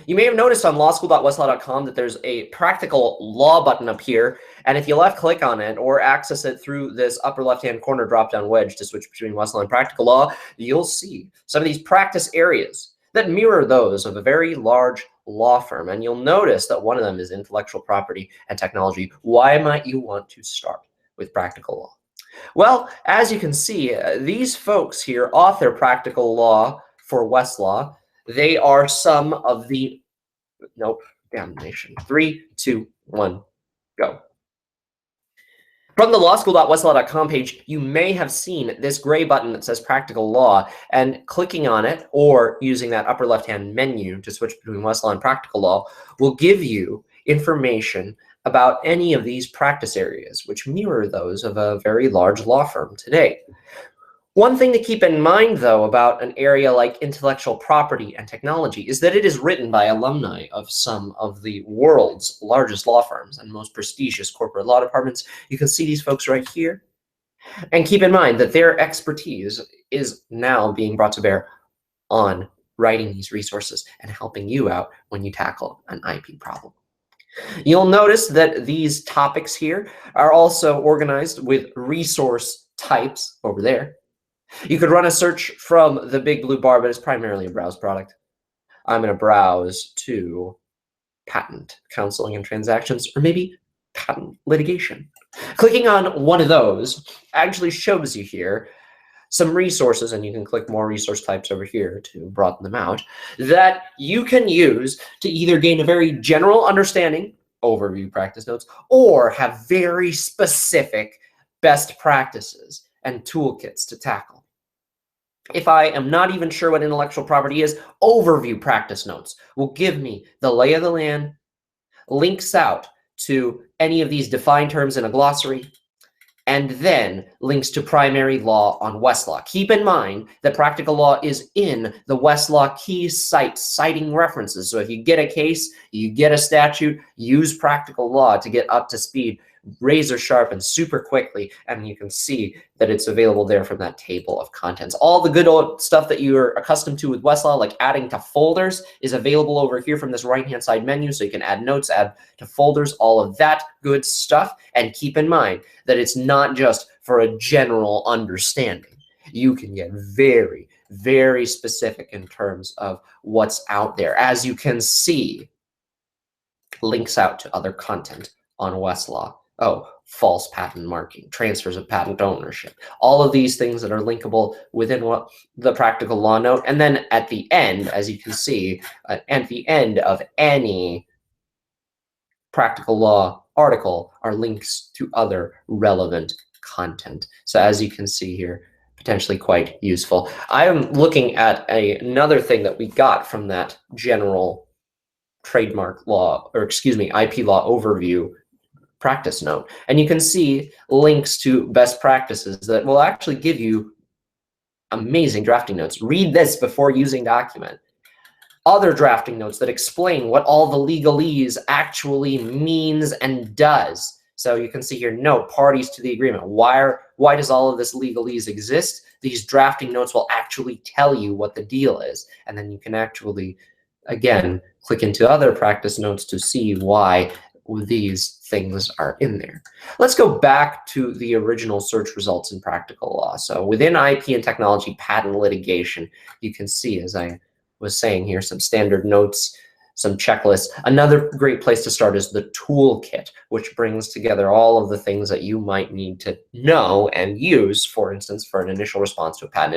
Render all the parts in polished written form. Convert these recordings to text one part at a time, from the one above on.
You may have noticed on lawschool.westlaw.com that there's a practical law button up here. And if you left click on it or access it through this upper left-hand corner drop-down wedge to switch between Westlaw and practical law, you'll see some of these practice areas that mirror those of a very large law firm. And you'll notice that one of them is intellectual property and technology. Why might you want to start with practical law? Well, as you can see, these folks here author practical law for Westlaw. They are some of the, nope, damnation. 3, 2, 1, go. From the lawschool.westlaw.com page, you may have seen this gray button that says practical law, and clicking on it or using that upper left-hand menu to switch between Westlaw and practical law will give you information about any of these practice areas, which mirror those of a very large law firm today. One thing to keep in mind, though, about an area like intellectual property and technology is that it is written by alumni of some of the world's largest law firms and most prestigious corporate law departments. You can see these folks right here. And keep in mind that their expertise is now being brought to bear on writing these resources and helping you out when you tackle an IP problem. You'll notice that these topics here are also organized with resource types over there. You could run a search from the big blue bar, but it's primarily a browse product. I'm going to browse to patent counseling and transactions, or maybe patent litigation. Clicking on one of those actually shows you here some resources, and you can click more resource types over here to broaden them out, that you can use to either gain a very general understanding, overview practice notes, or have very specific best practices and toolkits to tackle. If I am not even sure what intellectual property is, overview practice notes will give me the lay of the land, links out to any of these defined terms in a glossary, and then links to primary law on Westlaw. Keep in mind that practical law is in the Westlaw key site, citing references. So if you get a case, you get a statute, use practical law to get up to speed, razor sharp and super quickly, and you can see that it's available there from that table of contents. All the good old stuff that you're accustomed to with Westlaw, like adding to folders, is available over here from this right-hand side menu, so you can add notes, add to folders, all of that good stuff. And keep in mind that it's not just for a general understanding. You can get very, very specific in terms of what's out there. As you can see, links out to other content on Westlaw. Oh, false patent marking, transfers of patent ownership, all of these things that are linkable within what the practical law note. And then at the end, as you can see, at the end of any practical law article are links to other relevant content. So as you can see here, potentially quite useful. I am looking at another thing that we got from that general trademark law, or excuse me, IP law overview practice note. And you can see links to best practices that will actually give you amazing drafting notes. Read this before using document. Other drafting notes that explain what all the legalese actually means and does. So you can see here, note, parties to the agreement. Why does all of this legalese exist? These drafting notes will actually tell you what the deal is. And then you can actually, again, click into other practice notes to see why these things are in there. Let's go back to the original search results in practical law. So within IP and technology patent litigation, you can see, as I was saying here, some standard notes, some checklists. Another great place to start is the toolkit, which brings together all of the things that you might need to know and use, for instance, for an initial response to a patent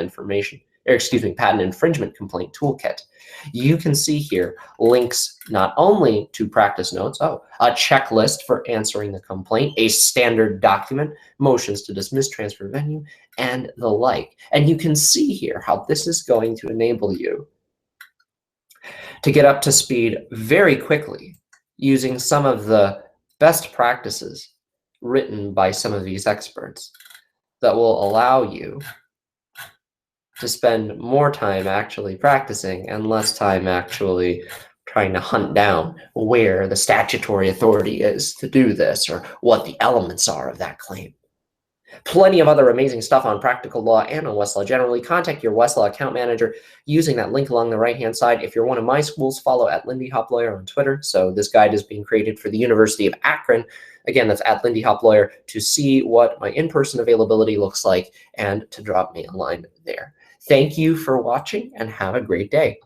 infringement complaint toolkit. You can see here links not only to practice notes, a checklist for answering the complaint, a standard document, motions to dismiss, transfer venue, and the like. And you can see here how this is going to enable you to get up to speed very quickly using some of the best practices written by some of these experts that will allow you to spend more time actually practicing and less time actually trying to hunt down where the statutory authority is to do this or what the elements are of that claim. Plenty of other amazing stuff on Practical Law and on Westlaw generally. Contact your Westlaw account manager using that link along the right-hand side. If you're one of my schools, follow at Lindy Hop Lawyer on Twitter. So this guide is being created for the University of Akron. Again, that's at Lindy Hop Lawyer to see what my in-person availability looks like and to drop me a line there. Thank you for watching and have a great day.